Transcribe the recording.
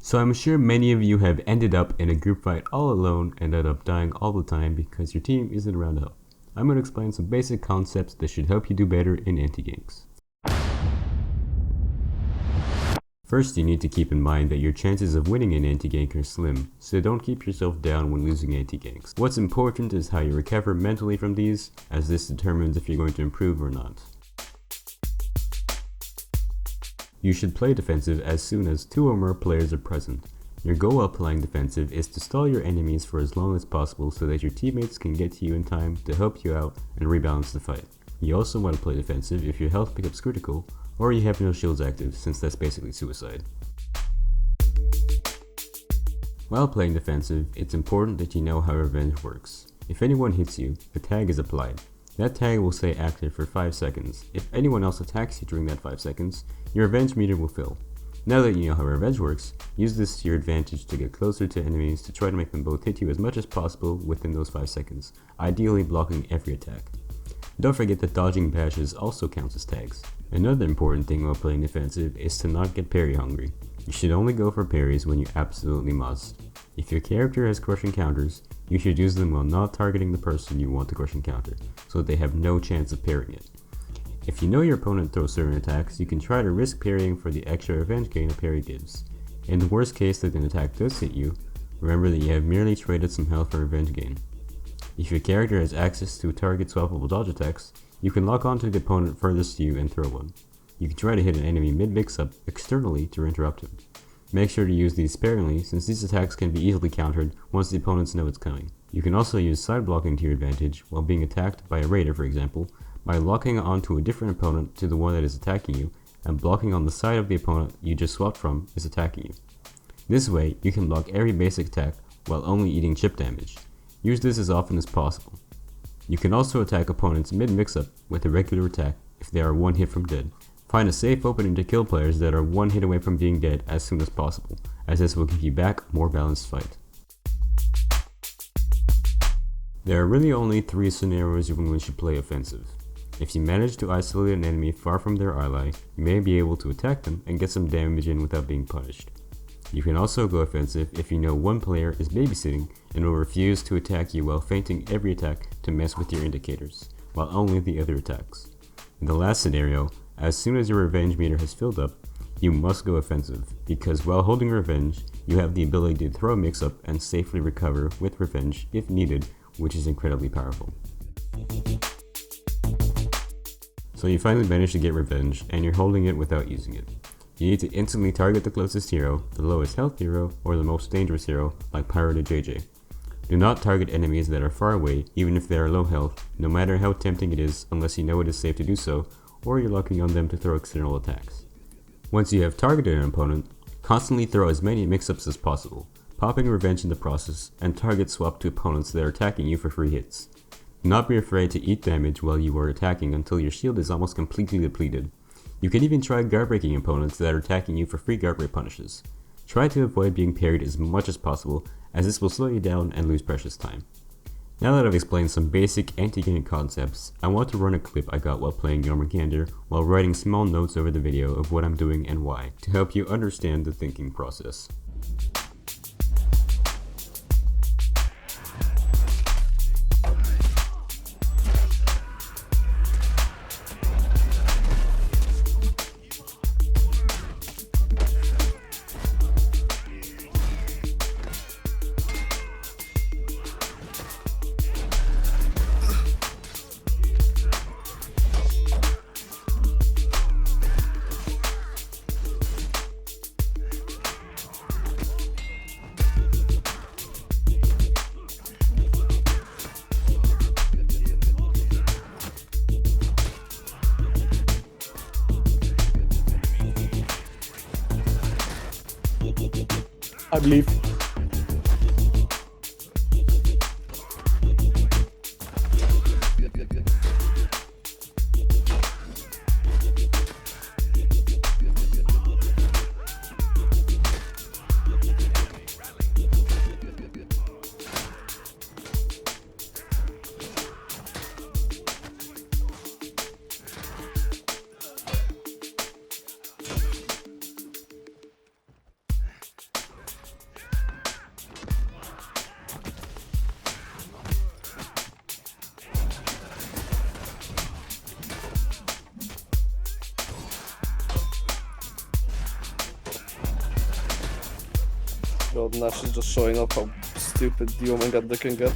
So I'm sure many of you have ended up in a group fight all alone and ended up dying all the time because your team isn't around to help. I'm going to explain some basic concepts that should help you do better in anti-ganks. First, you need to keep in mind that your chances of winning an anti-gank are slim, so don't keep yourself down when losing anti-ganks. What's important is how you recover mentally from these, as this determines if you're going to improve or not. You should play defensive as soon as 2 or more players are present. Your goal while playing defensive is to stall your enemies for as long as possible so that your teammates can get to you in time to help you out and rebalance the fight. You also want to play defensive if your health becomes critical, or you have no shields active, since that's basically suicide. While playing defensive, it's important that you know how revenge works. If anyone hits you, a tag is applied. That tag will stay active for 5 seconds. If anyone else attacks you during that 5 seconds, your revenge meter will fill. Now that you know how revenge works, use this to your advantage to get closer to enemies to try to make them both hit you as much as possible within those 5 seconds, ideally blocking every attack. Don't forget that dodging bashes also counts as tags. Another important thing while playing defensive is to not get parry hungry. You should only go for parries when you absolutely must. If your character has crushing counters, you should use them while not targeting the person you want to crush and counter, so that they have no chance of parrying it. If you know your opponent throws certain attacks, you can try to risk parrying for the extra revenge gain a parry gives. In the worst case that an attack does hit you, remember that you have merely traded some health for revenge gain. If your character has access to target swappable dodge attacks, you can lock onto the opponent furthest to you and throw one. You can try to hit an enemy mid-mix-up externally to interrupt him. Make sure to use these sparingly, since these attacks can be easily countered once the opponents know it's coming. You can also use side blocking to your advantage while being attacked by a raider, for example, by locking onto a different opponent to the one that is attacking you, and blocking on the side of the opponent you just swapped from is attacking you. This way, you can block every basic attack while only eating chip damage. Use this as often as possible. You can also attack opponents mid-mix-up with a regular attack if they are one hit from dead. Find a safe opening to kill players that are one hit away from being dead as soon as possible, as this will give you back a more balanced fight. There are really only 3 scenarios in which you play offensive. If you manage to isolate an enemy far from their ally, you may be able to attack them and get some damage in without being punished. You can also go offensive if you know one player is babysitting and will refuse to attack you while feinting every attack to mess with your indicators, while only the other attacks. In the last scenario, as soon as your revenge meter has filled up, you must go offensive, because while holding revenge, you have the ability to throw a mix-up and safely recover with revenge if needed, which is incredibly powerful. So you finally managed to get revenge, and you're holding it without using it. You need to instantly target the closest hero, the lowest health hero, or the most dangerous hero, like Pirate or JJ. Do not target enemies that are far away, even if they are low health, no matter how tempting it is, unless you know it is safe to do so, or you're locking on them to throw external attacks. Once you have targeted an opponent, constantly throw as many mix-ups as possible, popping revenge in the process, and target swap to opponents that are attacking you for free hits. Do not be afraid to eat damage while you are attacking until your shield is almost completely depleted. You can even try guard breaking opponents that are attacking you for free guard break punishes. Try to avoid being parried as much as possible, as this will slow you down and lose precious time. Now that I've explained some basic anti-gank concepts, I want to run a clip I got while playing Jormungandr while writing small notes over the video of what I'm doing and why, to help you understand the thinking process. I believe. God, Nash is just showing off how stupid the Omen god they can get.